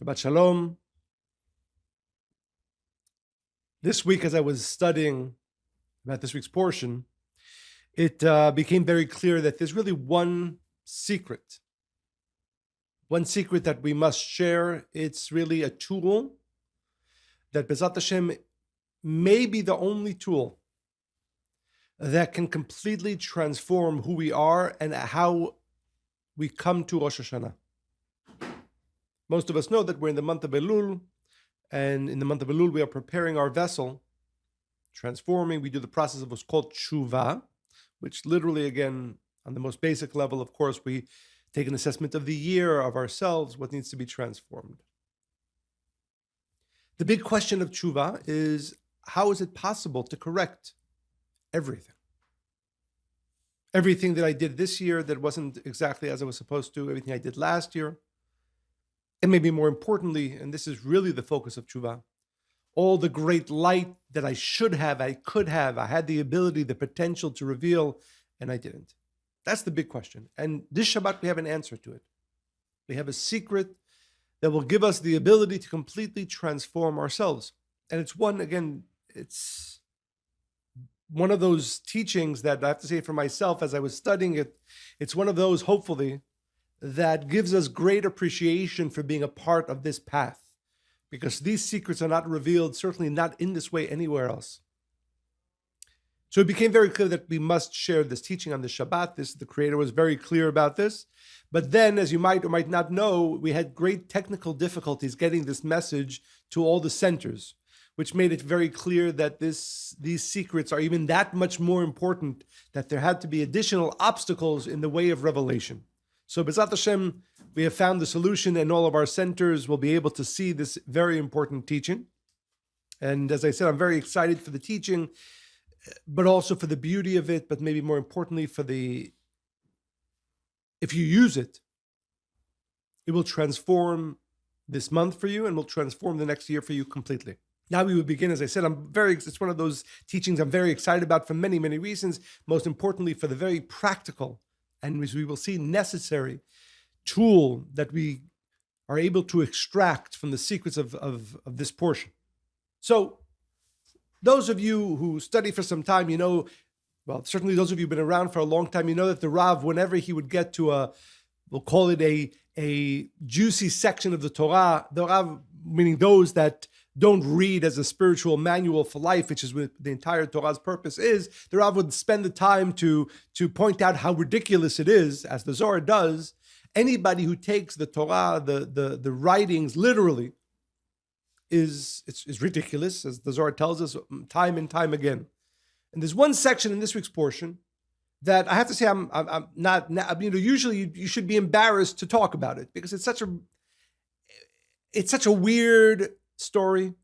Shabbat Shalom. This week, as I was studying about this week's portion, it became very clear that there's really one secret that we must share. It's really a tool that B'ezrat Hashem may be the only tool that can completely transform who we are and how we come to Rosh Hashanah. Most of us know that we're in the month of Elul, and in the month of Elul, we are preparing our vessel, transforming. We do the process of what's called Teshuvah, which literally, again, on the most basic level, of course, we take an assessment of the year, of ourselves, what needs to be transformed. The big question of Teshuvah is, how is it possible to correct everything? Everything that I did this year that wasn't exactly as I was supposed to, everything I did last year, and maybe more importantly, and this is really the focus of Teshuvah, all the great light that I should have, I could have, I had the ability, the potential to reveal, and I didn't. That's the big question. And this Shabbat, we have an answer to it. We have a secret that will give us the ability to completely transform ourselves. And it's one of those teachings that I have to say for myself as I was studying it, it's one of those, hopefully, that gives us great appreciation for being a part of this path, because these secrets are not revealed, certainly not in this way anywhere else. So it became very clear that we must share this teaching on the Shabbat. The Creator was very clear about this. But then, as you might or might not know, we had great technical difficulties getting this message to all the centers, which made it very clear that these secrets are even that much more important, that there had to be additional obstacles in the way of revelation. So B'ezrat Hashem, we have found the solution, and all of our centers will be able to see this very important teaching. And as I said, I'm very excited for the teaching, but also for the beauty of it, but maybe more importantly if you use it, it will transform this month for you and will transform the next year for you completely. Now we will begin, as I said, it's one of those teachings I'm very excited about for many, many reasons, most importantly for the very practical, and as we will see, necessary tool that we are able to extract from the secrets of this portion. So, those of you who study for some time, you know, well, certainly those of you who've been around for a long time, you know that the Rav, whenever he would get to we'll call it a juicy section of the Torah, the Rav, meaning those that don't read as a spiritual manual for life, which is what the entire Torah's purpose is, the Rav would spend the time to point out how ridiculous it is, as the Zohar does. Anybody who takes the Torah, the writings literally, is ridiculous, as the Zohar tells us time and time again. And there's one section in this week's portion that I have to say I'm not, usually you should be embarrassed to talk about it, because it's such a weird story,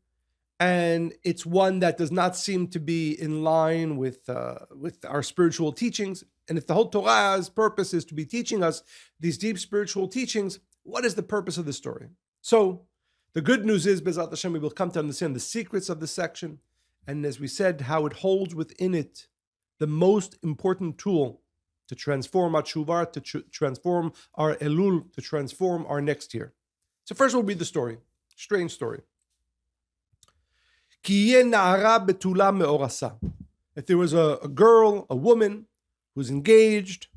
and it's one that does not seem to be in line with our spiritual teachings. And if the whole Torah's purpose is to be teaching us these deep spiritual teachings, what is the purpose of the story? So the good news is, B'ezrat Hashem, we will come to understand the secrets of the section, and as we said, how it holds within it the most important tool to transform our Teshuvah, to transform our Elul, to transform our next year. So first we'll read the story. Strange story. If there was a girl, a woman, who's engaged,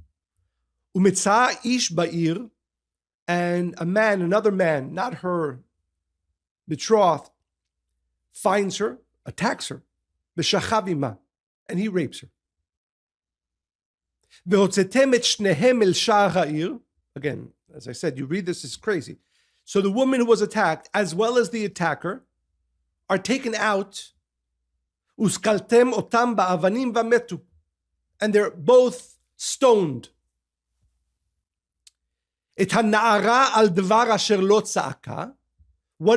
and another man, not her betrothed, finds her, attacks her, and he rapes her. Again, as I said, you read this, it's crazy. So the woman who was attacked, as well as the attacker, are taken out, and they're both stoned. What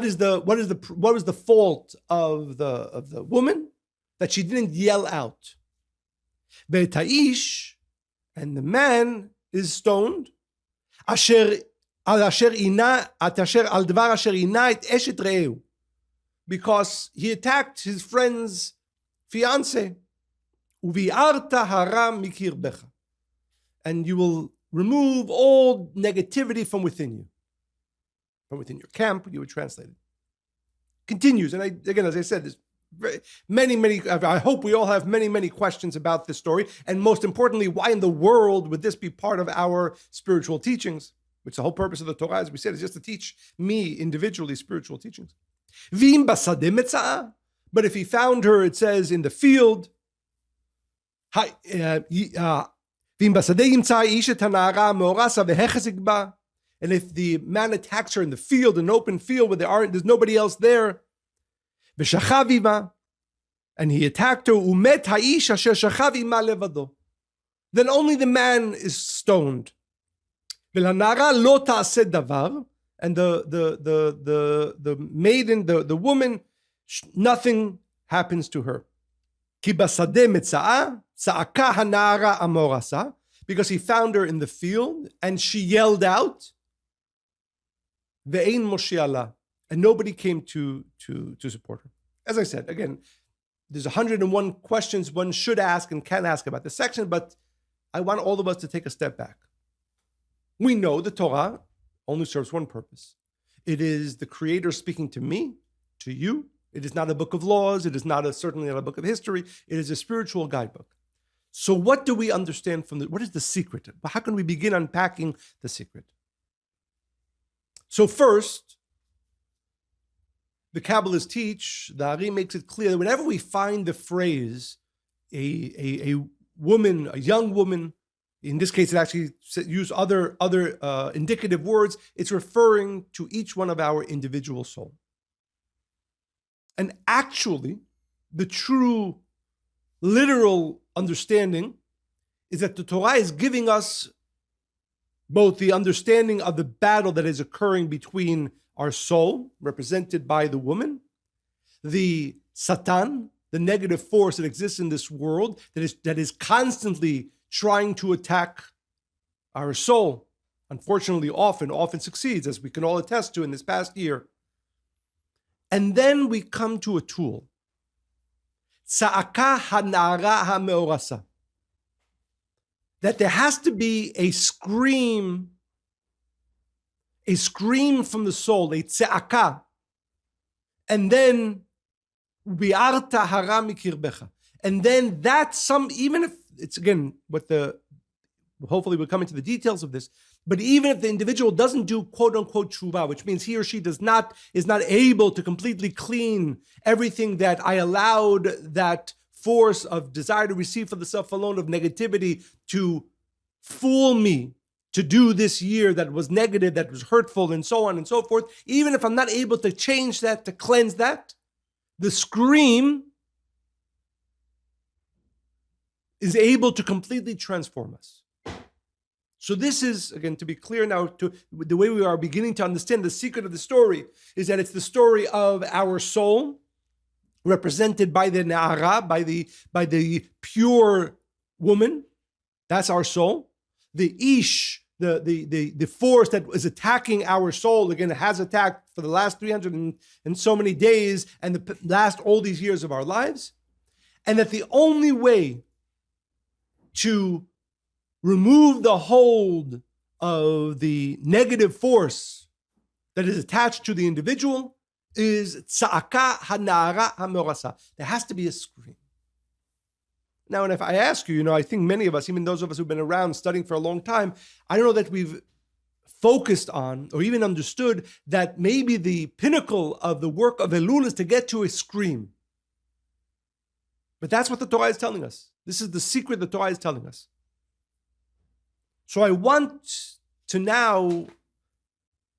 was the fault of the woman? That she didn't yell out. And the man is stoned. Because he attacked his friend's fiance. And you will remove all negativity from within you. from within your camp, you would translate it. Continues, and again, as I said, there's many, I hope we all have many questions about this story, and most importantly, why in the world would this be part of our spiritual teachings, which the whole purpose of the Torah, as we said, is just to teach me individually spiritual teachings. V'im basadeh metza'ah, but if he found her, it says, in the field, v'im basadeh yimtzah ish et hana'ara me'orasa v'hechesek ba, and if the man attacks her in the field, an open field where there's nobody else there, v'shachav ima, and he attacked her, umet ha'ish asher shachav ima levado, then only the man is stoned. V'lanara lo ta'aseh davar, and the maiden, the woman, nothing happens to her. Ki basadeh metza'ah, tza'aka hana'ara amorasa, because he found her in the field, and she yelled out, ve'ein moshi'ala, and nobody came to support her. As I said, again, there's 101 questions one should ask and can ask about this section, but I want all of us to take a step back. We know the Torah only serves one purpose. It is the Creator speaking to me, to you. It is not a book of laws. It is certainly not a book of history. It is a spiritual guidebook. So what do we understand from what is the secret? How can we begin unpacking the secret? So first, the Kabbalists teach, the Ari makes it clear that whenever we find the phrase, a woman, a young woman, in this case it actually use other indicative words, it's referring to each one of our individual soul. And actually, the true literal understanding is that the Torah is giving us both the understanding of the battle that is occurring between our soul, represented by the woman, the Satan, the negative force that exists in this world, that is constantly trying to attack our soul. Unfortunately, often succeeds, as we can all attest to in this past year. And then we come to a tool. Tza'aka hana'ara ha'me'orasa. That there has to be a scream from the soul, a tza'aka. And then, bi'arta hara mikirbecha. And then even if it's again hopefully we'll come into the details of this, but even if the individual doesn't do quote unquote teshuvah, which means he or she is not able to completely clean everything that I allowed that force of desire to receive for the self alone, of negativity, to fool me to do this year that was negative, that was hurtful, and so on and so forth. Even if I'm not able to change that, to cleanse that, the scream is able to completely transform us. So this is, again, to be clear now, to the way we are beginning to understand the secret of the story, is that it's the story of our soul, represented by the Na'ara, by the pure woman. That's our soul. The Ish, the force that is attacking our soul, again, it has attacked for the last 300 and so many days, and the last all these years of our lives. And that the only way to remove the hold of the negative force that is attached to the individual is tza'aka hana'ara ha'me'orasa. There has to be a scream. Now, and if I ask you, I think many of us, even those of us who've been around studying for a long time, I don't know that we've focused on or even understood that maybe the pinnacle of the work of Elul is to get to a scream. But that's what the Torah is telling us. This is the secret the Torah is telling us. So I want to now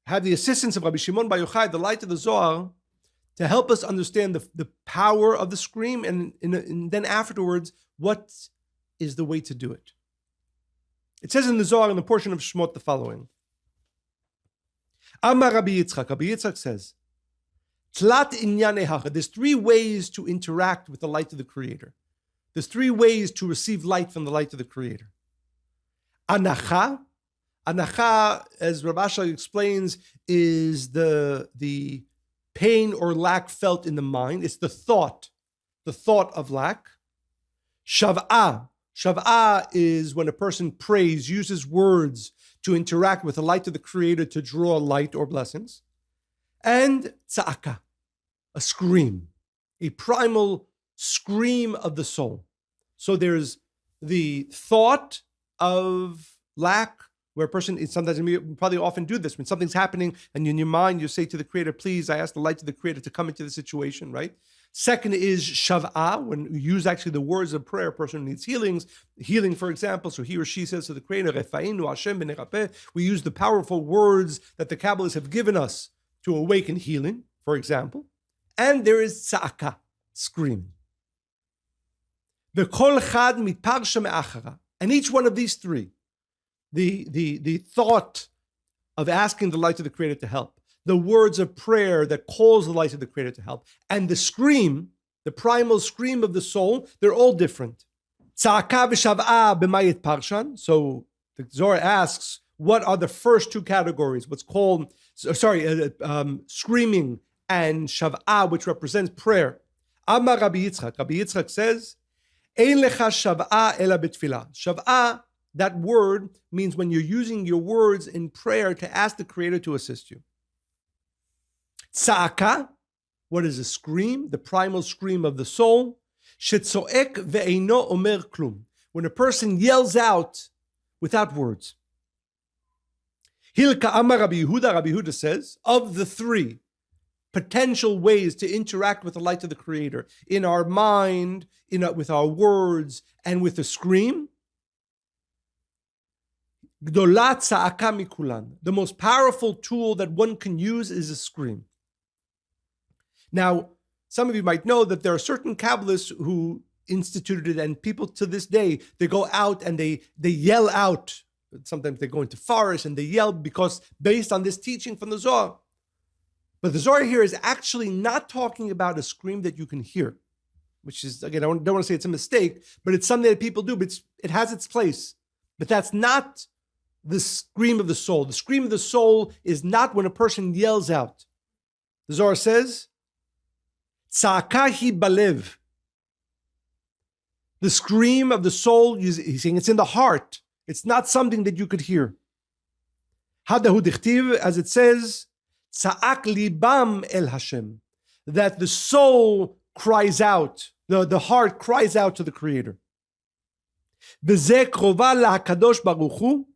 have the assistance of Rabbi Shimon Bar Yochai, the light of the Zohar, to help us understand the power of the scream, and then afterwards, what is the way to do it. It says in the Zohar, in the portion of Shemot, the following. Amar Rabbi Yitzchak says, Tlat inyan ehacha. There's three ways to interact with the light of the Creator. There's three ways to receive light from the light of the Creator. Anacha, as Rav Ashlag explains, is the pain or lack felt in the mind. It's the thought of lack. Shav'ah is when a person prays, uses words to interact with the light of the Creator to draw light or blessings. and tza'aka, a scream, a primal scream of the soul. So there's the thought of lack, where a person is sometimes, and we probably often do this, when something's happening and in your mind you say to the Creator, please, I ask the light of the Creator to come into the situation, right? Second is shav'ah, when you use actually the words of prayer, a person needs healing, for example, so he or she says to the Creator, Refa'inu Hashem b'nerapeh. We use the powerful words that the Kabbalists have given us to awaken healing, for example. And there is tza'aka, scream. V'kol chad mitparsha me'achara. And each one of these three, the thought of asking the light of the Creator to help, the words of prayer that calls the light of the Creator to help, and the scream, the primal scream of the soul, they're all different. Tza'aka v'shav'ah b'mayit parshan. So the Zohar asks, what are the first two categories? What's called, screaming and shav'ah, which represents prayer. Amar Rabbi Yitzchak. Rabbi Yitzchak says, Ein lecha shav'ah ela b'tfilah. Shav'ah, that word means when you're using your words in prayer to ask the Creator to assist you. Tza'aka, what is a scream? The primal scream of the soul. Shetzo'ek ve'eino omer klum. When a person yells out without words. Hilka Amar Rabbi Yehuda says, of the three potential ways to interact with the light of the Creator, in our mind, with our words, and with a scream, Gdolat tza'aka mikulan. The most powerful tool that one can use is a scream. Now, some of you might know that there are certain Kabbalists who instituted it, and people to this day, they go out and they yell out. Sometimes they go into forests and they yell because based on this teaching from the Zohar. But the Zohar here is actually not talking about a scream that you can hear, which is, again, I don't want to say it's a mistake, but it's something that people do, but it has its place. But that's not the scream of the soul. The scream of the soul is not when a person yells out. The Zohar says, Tza'aka hi balev. The scream of the soul, he's saying it's in the heart. It's not something that you could hear. Hadahu dichtiv, as it says, Tza'ak libam el Hashem. That the soul cries out, the heart cries out to the Creator. V'zeh krova lahakadosh baruch hu.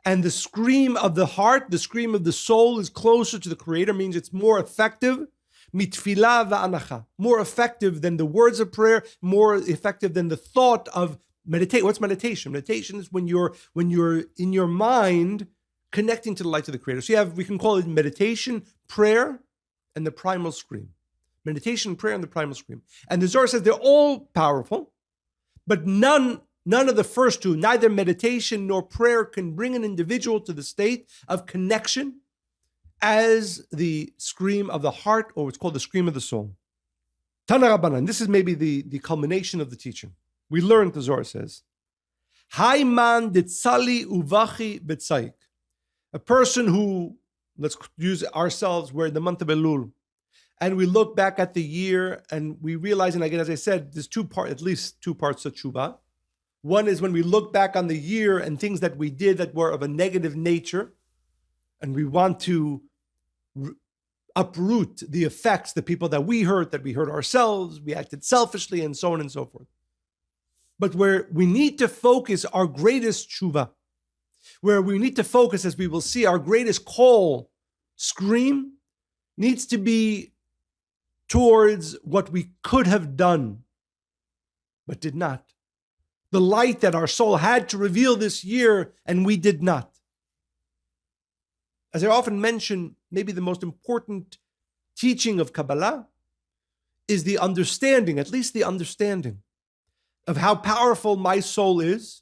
And the scream of the heart, the scream of the soul is closer to the Creator, means it's more effective. Mitfilah va'anacha. More effective than the words of prayer, more effective than the thought of meditate. What's meditation? Meditation is when you're in your mind connecting to the light of the Creator. So we can call it meditation, prayer, and the primal scream. Meditation, prayer, and the primal scream. And the Zohar says they're all powerful, but none of the first two, neither meditation nor prayer, can bring an individual to the state of connection as the scream of the heart, or what's called the scream of the soul. Tana Rabbanan, this is maybe the culmination of the teaching. We learned, the Zohar says, Hayman ditzali uvachi betzaik. A person who, let's use ourselves, we're in the month of Elul, and we look back at the year and we realize, and again, as I said, there's at least two parts of Teshuvah. One is when we look back on the year and things that we did that were of a negative nature, and we want to uproot the effects, the people that we hurt ourselves, we acted selfishly, and so on and so forth. But where we need to focus our greatest teshuvah, where we need to focus, as we will see, our greatest call, scream, needs to be towards what we could have done, but did not. The light that our soul had to reveal this year, and we did not. As I often mention, maybe the most important teaching of Kabbalah is the understanding, at least the understanding, of how powerful my soul is.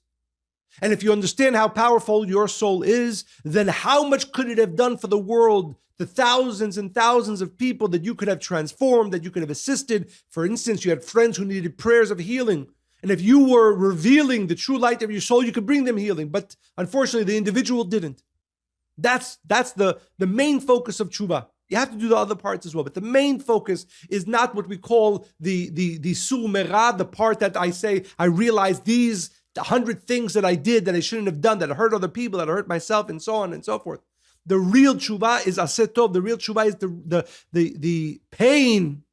And if you understand how powerful your soul is, then how much could it have done for the world, the thousands and thousands of people that you could have transformed, that you could have assisted. For instance, you had friends who needed prayers of healing. And if you were revealing the true light of your soul, you could bring them healing. But unfortunately, the individual didn't. That's the main focus of teshuvah. You have to do the other parts as well. But the main focus is not what we call the sur merah, the part that I say, I realize these 100 things that I did that I shouldn't have done, that I hurt other people, that I hurt myself, and so on and so forth. The real teshuvah is aseh tov. The real teshuvah is the pain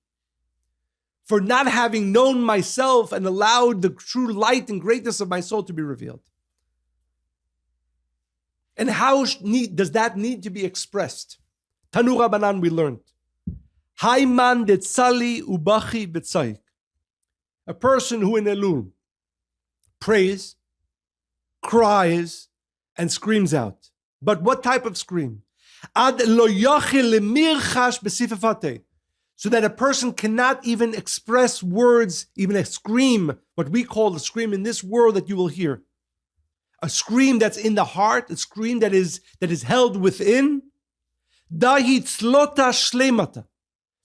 for not having known myself and allowed the true light and greatness of my soul to be revealed. And how does that need to be expressed? Tanu Rabbanan, we learned. Hayman detzali ubachi betzaik. A person who in Elul prays, cries, and screams out. But what type of scream? Ad lo yachil lemirchash besifafate. So that a person cannot even express words, even a scream, what we call a scream in this world that you will hear. A scream that's in the heart, a scream that is held within. Dahi tzlota shlemata.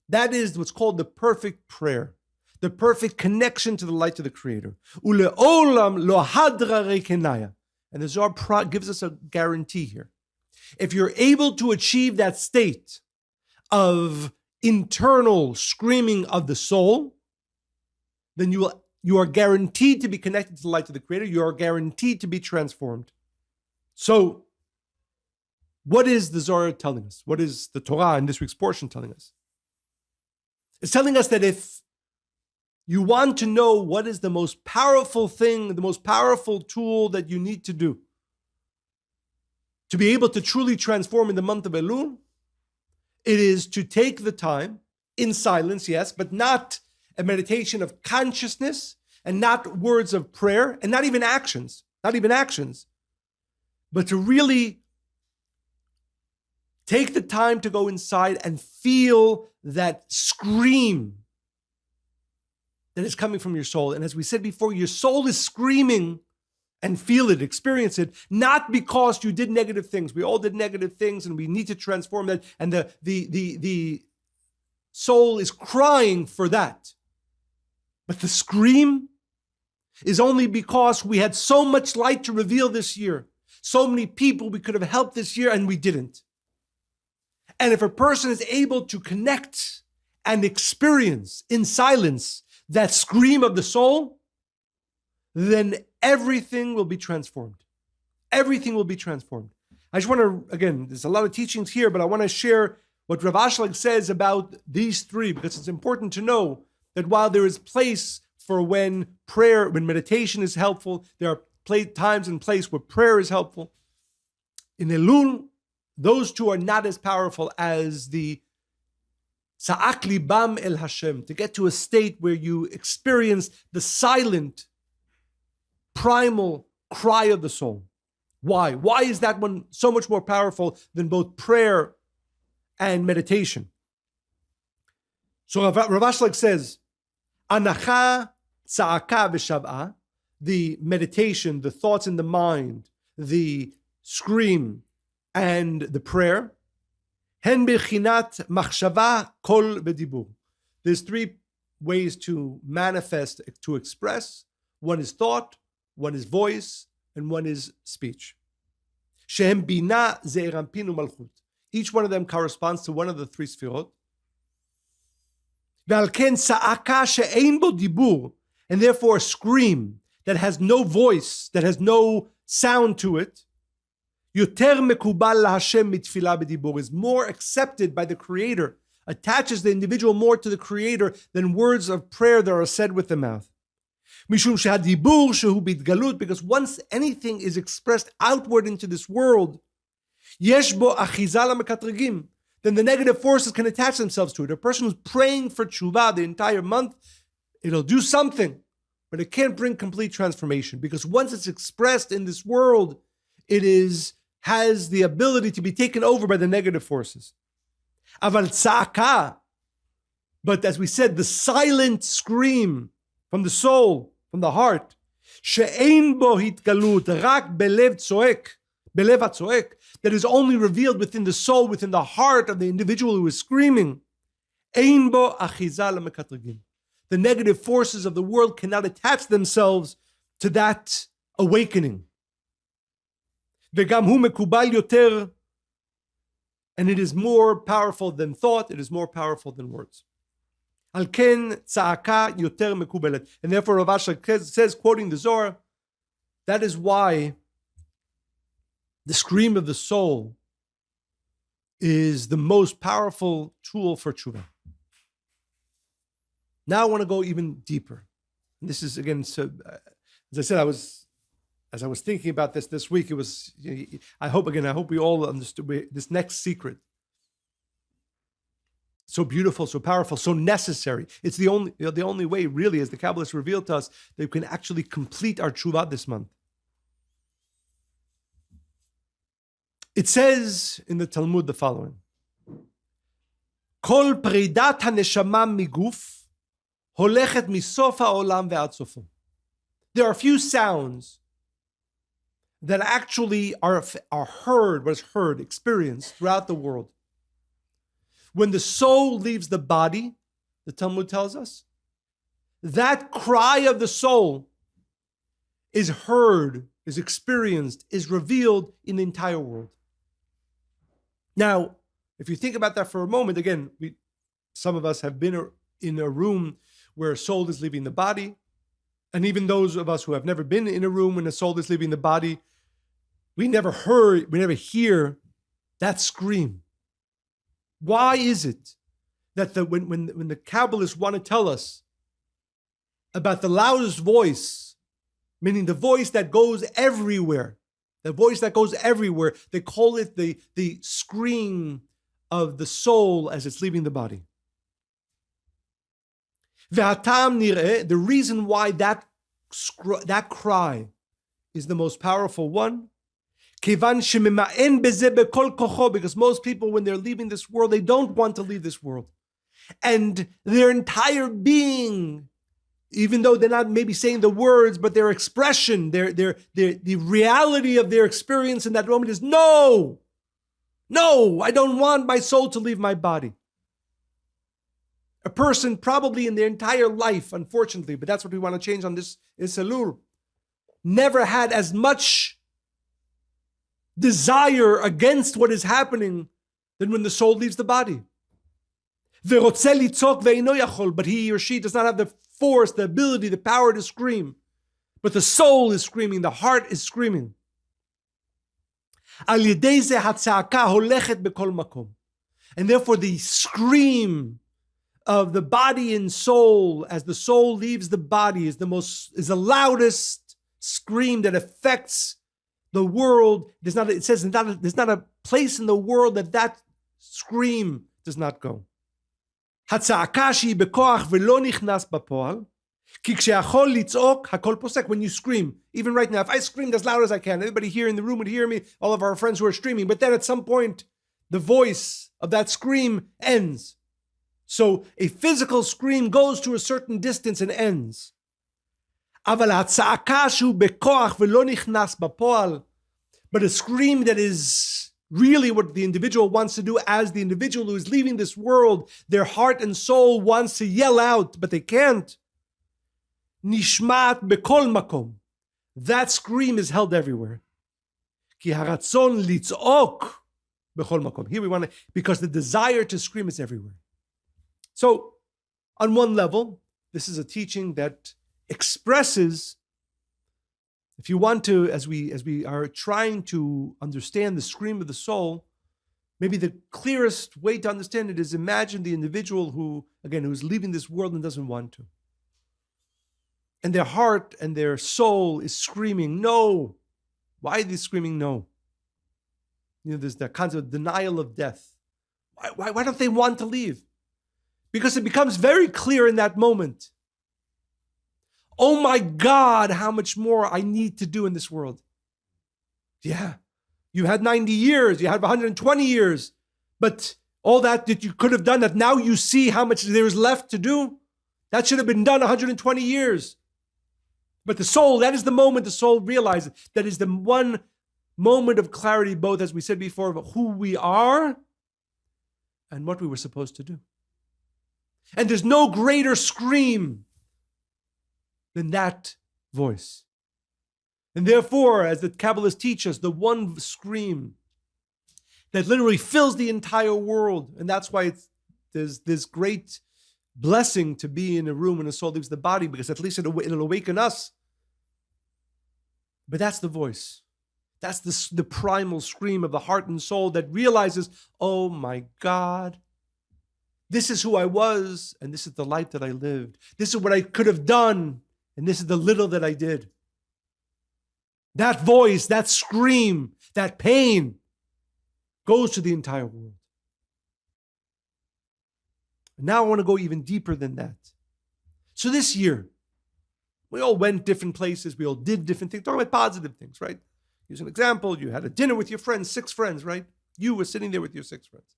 That is what's called the perfect prayer, the perfect connection to the light of the Creator. Uleolam lo hadra rekenaya. And the Zohar gives us a guarantee here. If you're able to achieve that state of internal screaming of the soul, then you are guaranteed to be connected to the light of the Creator. You are guaranteed to be transformed. So, what is the Zohar telling us? What is the Torah in this week's portion telling us? It's telling us that if you want to know what is the most powerful thing, the most powerful tool that you need to do to be able to truly transform in the month of Elul, it is to take the time in silence, yes, but not a meditation of consciousness and not words of prayer and not even actions, but to really take the time to go inside and feel that scream that is coming from your soul. And as we said before, your soul is screaming, and feel it, experience it, not because you did negative things. We all did negative things and we need to transform that. And the soul is crying for that. But the scream is only because we had so much light to reveal this year. So many people we could have helped this year and we didn't. And if a person is able to connect and experience in silence that scream of the soul, then everything will be transformed. Everything will be transformed. I just want to, again, there's a lot of teachings here, but I want to share what Rav Ashlag says about these three, because it's important to know that while there is place for when meditation is helpful, there are times and place where prayer is helpful. In Elul, those two are not as powerful as the Sa'ak libam el Hashem, to get to a state where you experience the silent, primal cry of the soul. Why? Why is that one so much more powerful than both prayer and meditation? So Rav Ashlag says, Anacha, Tza'aka v'Shav'a, the meditation, the thoughts in the mind, the scream, and the prayer, Hen b'chinat machshava kol v'dibur. There's three ways to manifest, to express. One is thought, one is voice, and one is speech. Shehem bina ze'er anpin u'malchut. Each one of them corresponds to one of the three sfirot. Ve'al ken sa'aka she'ein bo dibur, and therefore a scream that has no voice, that has no sound to it, yoter mekubal laHashem mitfilah b'dibur, is more accepted by the Creator, attaches the individual more to the Creator than words of prayer that are said with the mouth. Mishum shehadibur shehu b'itgalut, because once anything is expressed outward into this world, yesh bo achiza lamekatragim, then the negative forces can attach themselves to it. A person who's praying for teshuvah the entire month, it'll do something, but it can't bring complete transformation, because once it's expressed in this world, it has the ability to be taken over by the negative forces. Aval tza'aka, but as we said, the silent scream from the soul, from the heart, she'ein bo hitgalut rak belev tzoek, belev hatzoek, that is only revealed within the soul, within the heart of the individual who is screaming. Ein bo achiza lamekatragim. The negative forces of the world cannot attach themselves to that awakening. Vegam hu mekubal yoter, and it is more powerful than thought, it is more powerful than words. Al ken tza'aka yoter mekubelet. And therefore Rav Ashlag says, quoting the Zohar, that is why the scream of the soul is the most powerful tool for Teshuvah. Now I want to go even deeper. And this is, again, so, as I said, as I was thinking about this week, it was, I hope we all understood this next secret. So beautiful, so powerful, so necessary. It's the only way, really, as the Kabbalists revealed to us, that we can actually complete our Teshuvah this month. It says in the Talmud the following: Kol pridat haneshama miguf holechet misof haolam ve'ad sofo. There are a few sounds that actually are heard, what is heard, experienced throughout the world. When the soul leaves the body, the Talmud tells us, that cry of the soul is heard, is experienced, is revealed in the entire world. Now, if you think about that for a moment, again, some of us have been in a room where a soul is leaving the body. And even those of us who have never been in a room when a soul is leaving the body, we never hear that scream. Why is it that when the Kabbalists want to tell us about the loudest voice, meaning the voice that goes everywhere, they call it the scream of the soul as it's leaving the body. The reason why that cry is the most powerful one, because most people, when they're leaving this world, they don't want to leave this world. And their entire being, even though they're not maybe saying the words, but their expression, the reality of their experience in that moment is, no, I don't want my soul to leave my body. A person probably in their entire life, unfortunately, but that's what we want to change on this Elul, never had as much desire against what is happening than when the soul leaves the body. But he or she does not have the force, the ability, the power to scream. But the soul is screaming, the heart is screaming. And therefore the scream of the body and soul as the soul leaves the body is the loudest scream that affects the world. There's not a place in the world that scream does not go. When you scream, even right now, if I screamed as loud as I can, everybody here in the room would hear me, all of our friends who are streaming, but then at some point, the voice of that scream ends. So a physical scream goes to a certain distance and ends. But a scream that is really what the individual wants to do as the individual who is leaving this world, their heart and soul wants to yell out, but they can't. Nishmat bekol makom. That scream is held everywhere. Ki haratzon litzok bekol makom. Here we want to, because the desire to scream is everywhere. So, on one level, this is a teaching that expresses, if you want to, as we are trying to understand the scream of the soul, maybe the clearest way to understand it is imagine the individual who's leaving this world and doesn't want to. And their heart and their soul is screaming, no. Why are they screaming no? There's that concept of denial of death. Why don't they want to leave? Because it becomes very clear in that moment. Oh my God, how much more I need to do in this world. Yeah, you had 90 years, you had 120 years, but all that you could have done, that now you see how much there is left to do, that should have been done 120 years. But the soul, that is the moment the soul realizes, that is the one moment of clarity, both, as we said before, of who we are and what we were supposed to do. And there's no greater scream than that voice. And therefore, as the Kabbalists teach us, the one scream that literally fills the entire world, and that's why there's this great blessing to be in a room when a soul leaves the body, because at least it'll awaken us. But that's the voice. That's the primal scream of the heart and soul that realizes, oh my God, this is who I was, and this is the life that I lived. This is what I could have done, and this is the little that I did. That voice, that scream, that pain goes to the entire world. And now I want to go even deeper than that. So this year, we all went different places. We all did different things. Talking about positive things, right? Here's an example. You had a dinner with your friends, 6 friends, right? You were sitting there with your 6 friends.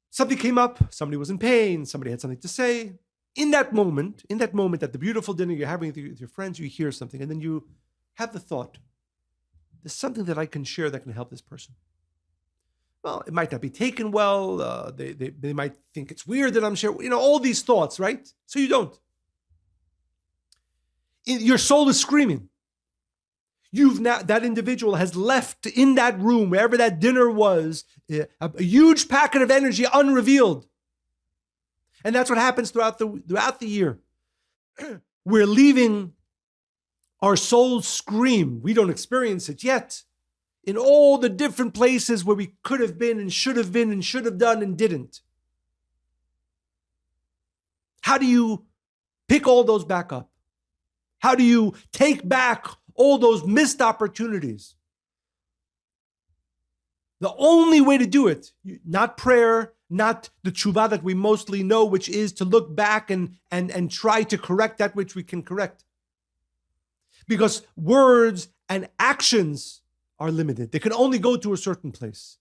Something came up. Somebody was in pain. Somebody had something to say. In that moment, at the beautiful dinner you're having with your friends, you hear something, and then you have the thought, there's something that I can share that can help this person. Well, it might not be taken well. They might think it's weird that I'm sharing. All these thoughts, right? So you don't. Your soul is screaming. That individual has left in that room, wherever that dinner was, a huge packet of energy unrevealed. And that's what happens throughout the year. We're leaving our souls scream. We don't experience it yet. In all the different places where we could have been and should have done and didn't. How do you pick all those back up? How do you take back all those missed opportunities? The only way to do it, not prayer, not the teshuvah that we mostly know, which is to look back and try to correct that which we can correct. Because words and actions are limited. They can only go to a certain place.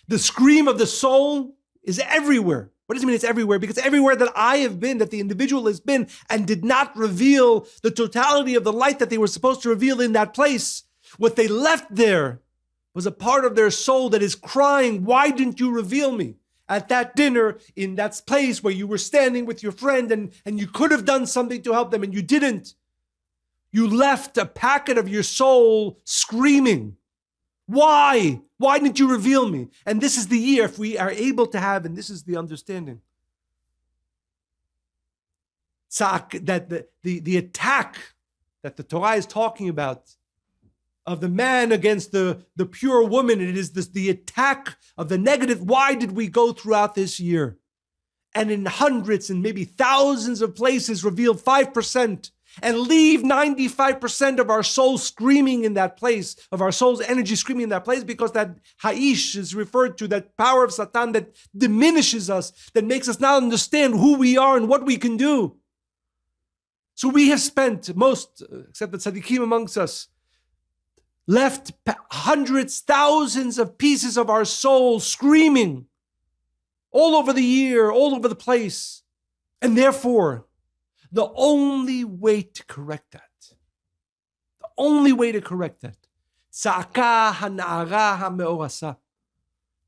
The scream of the soul is everywhere. What does it mean it's everywhere? Because everywhere that I have been, that the individual has been, and did not reveal the totality of the light that they were supposed to reveal in that place, what they left there was a part of their soul that is crying, why didn't you reveal me? At that dinner, in that place where you were standing with your friend and you could have done something to help them and you didn't. You left a packet of your soul screaming. Why? Why didn't you reveal me? And this is the year, if we are able to have, and this is the understanding, that the attack that the Torah is talking about of the man against the pure woman, it is the attack of the negative. Why did we go throughout this year? And in hundreds and maybe thousands of places reveal 5%. And leave 95% of our soul screaming in that place, of our soul's energy screaming in that place, because that ha'ish is referred to, that power of Satan that diminishes us, that makes us not understand who we are and what we can do. So we have spent, most, except the tzaddikim amongst us, left hundreds, thousands of pieces of our soul screaming all over the year, all over the place. And therefore, the only way to correct that, Tza'aka hana'ara ha'me'orasa.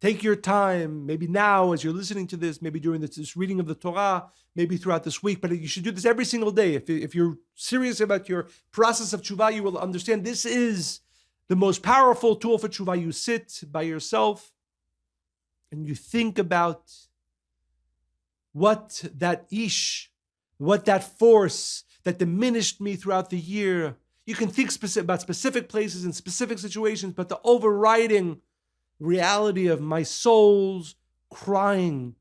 Take your time, maybe now as you're listening to this, maybe during this reading of the Torah, maybe throughout this week, but you should do this every single day. If you're serious about your process of teshuvah, you will understand this is the most powerful tool for teshuvah. You sit by yourself and you think about what that force that diminished me throughout the year. You can think about specific places and specific situations, but the overriding reality of my soul's crying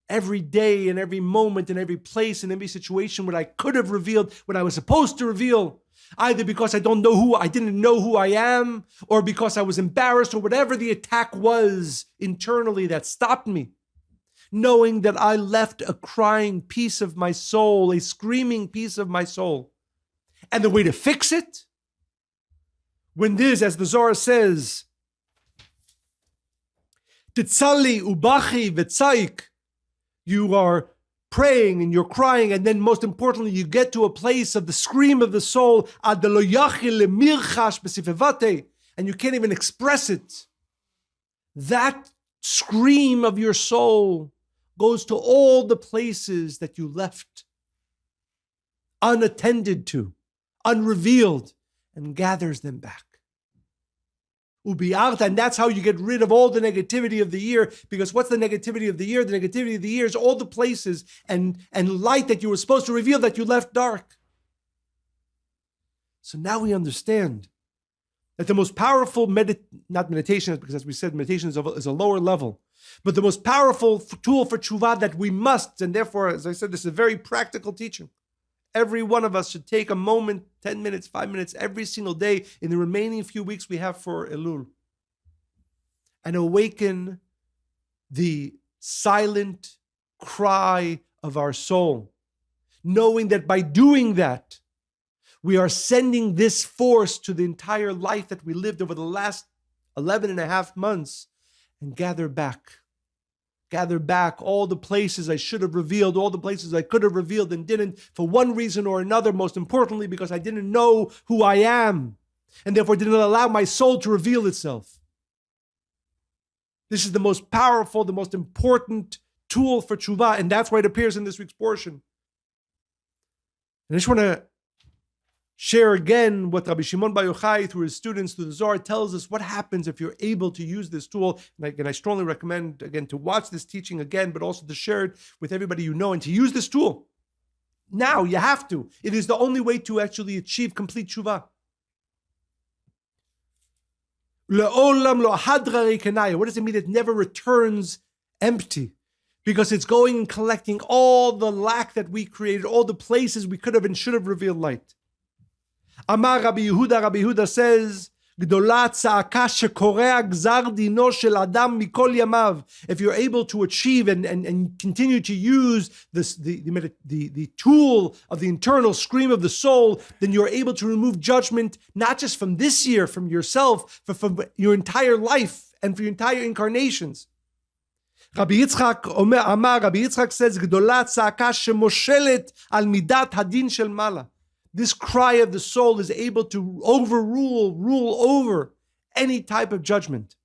every day and every moment and every place and every situation what I could have revealed, what I was supposed to reveal, either because I didn't know who I am, or because I was embarrassed, or whatever the attack was internally that stopped me. Knowing that I left a crying piece of my soul, a screaming piece of my soul. And the way to fix it, when this, as the Zohar says, Titzali ubachi v'tzaik, you are praying and you're crying, and then most importantly, you get to a place of the scream of the soul, and you can't even express it. That scream of your soul goes to all the places that you left unattended to, unrevealed, and gathers them back. And that's how you get rid of all the negativity of the year. Because what's the negativity of the year? The negativity of the year is all the places and light that you were supposed to reveal that you left dark. So now we understand That the most powerful, not meditation, because as we said, meditation is a lower level, but the most powerful tool for Teshuvah that we must, and therefore, as I said, this is a very practical teaching. Every one of us should take a moment, 10 minutes, 5 minutes, every single day in the remaining few weeks we have for Elul, and awaken the silent cry of our soul, knowing that by doing that, we are sending this force to the entire life that we lived over the last 11 and a half months, and gather back all the places I should have revealed, all the places I could have revealed and didn't, for one reason or another, most importantly, because I didn't know who I am, and therefore didn't allow my soul to reveal itself. This is the most powerful, the most important tool for Teshuvah, and that's why it appears in this week's portion. And I just want to share again what Rabbi Shimon Bar Yochai, through his students, through the Zohar, tells us what happens if you're able to use this tool. And again, I strongly recommend, again, to watch this teaching again, but also to share it with everybody you know and to use this tool. Now, you have to. It is the only way to actually achieve complete Teshuvah. Le'olam lo hadra rekenaya. What does it mean? It never returns empty. Because it's going and collecting all the lack that we created, all the places we could have and should have revealed light. Amar Rabbi Yehuda says, Gdola tza'aka shekorea gzar dino shel adam mikol yamav. If you're able to achieve and continue to use this, the tool of the internal scream of the soul, then you're able to remove judgment, not just from this year, from yourself, but from your entire life and for your entire incarnations. Rabbi Yitzchak says, Gdola tza'aka shemoshelet al midat hadin shel mala. This cry of the soul is able to rule over any type of judgment.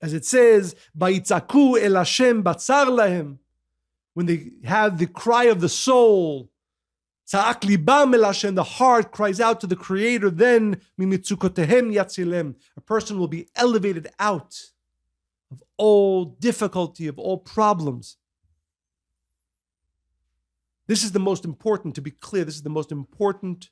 As it says, Vayitzaku el Hashem batzar lahem, when they have the cry of the soul, tza'ak libam el Hashem, the heart cries out to the Creator, then mimitzukotehem yatzilem, a person will be elevated out of all difficulty, of all problems. This is the most important, to be clear, this is the most important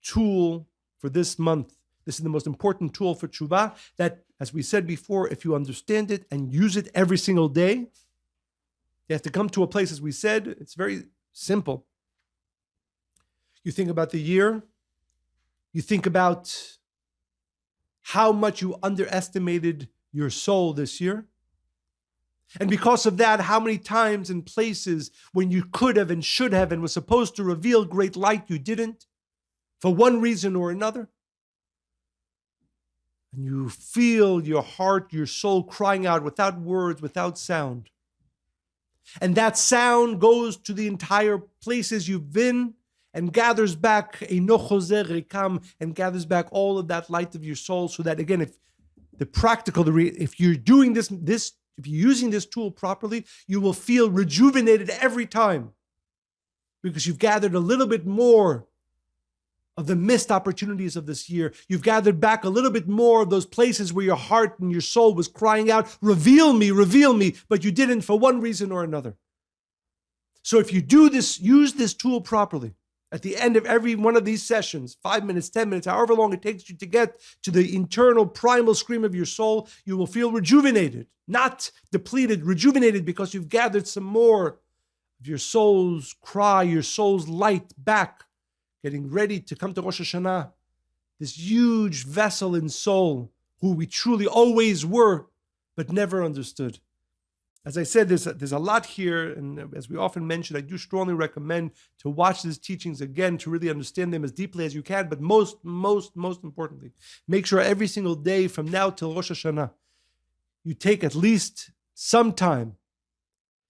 tool for this month. This is the most important tool for Teshuvah that, as we said before, if you understand it and use it every single day, you have to come to a place, as we said, it's very simple. You think about the year, you think about how much you underestimated your soul this year. And because of that, how many times and places when you could have and should have and was supposed to reveal great light, you didn't, for one reason or another. And you feel your heart, your soul crying out without words, without sound. And that sound goes to the entire places you've been and gathers back eino chozer rikam, and gathers back all of that light of your soul, so that again, if you're doing this, if you're using this tool properly, you will feel rejuvenated every time, because you've gathered a little bit more of the missed opportunities of this year. You've gathered back a little bit more of those places where your heart and your soul was crying out, reveal me, but you didn't for one reason or another. So if you do this, use this tool properly, at the end of every one of these sessions, 5 minutes, 10 minutes, however long it takes you to get to the internal primal scream of your soul, you will feel rejuvenated, not depleted, rejuvenated, because you've gathered some more of your soul's cry, your soul's light back, getting ready to come to Rosh Hashanah, this huge vessel in soul, who we truly always were, but never understood. As I said, there's a lot here, and as we often mention, I do strongly recommend to watch these teachings again to really understand them as deeply as you can, but most importantly, make sure every single day from now till Rosh Hashanah, you take at least some time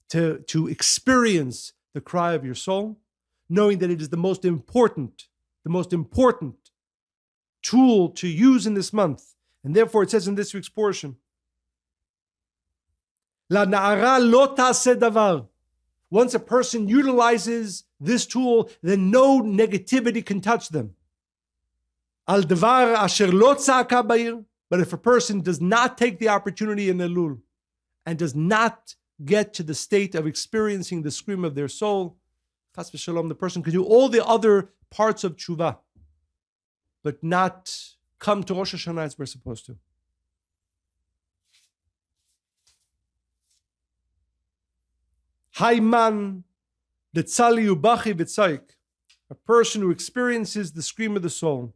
to experience the cry of your soul, knowing that it is the most important tool to use in this month. And therefore it says in this week's portion, La lo ta'aseh davar. Once a person utilizes this tool, then no negativity can touch them. Al davar asher lo tza'aka ba'ir. But if a person does not take the opportunity in Elul and does not get to the state of experiencing the scream of their soul, chas v'shalom, the person can do all the other parts of Teshuvah, but not come to Rosh Hashanah as we're supposed to. Hayman the tzali ubachi v'tzaik, a person who experiences the scream of the soul.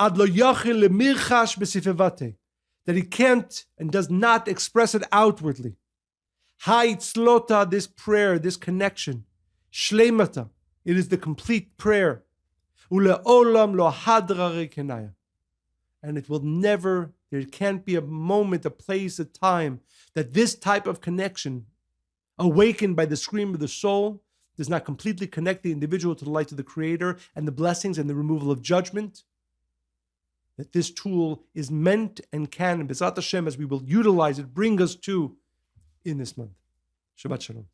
Ad lo yachil lemirchash b'sifevate, that he can't and does not express it outwardly. Haitzlota, this prayer, this connection. Shleimata, it is the complete prayer. Uleolam lo hadra rekenaya, and it will never, there can't be a moment, a place, a time that this type of connection, awakened by the scream of the soul, does not completely connect the individual to the light of the Creator and the blessings and the removal of judgment. That this tool is meant and can, B'ezrat Hashem, as we will utilize it, bring us to in this month. Shabbat Shalom.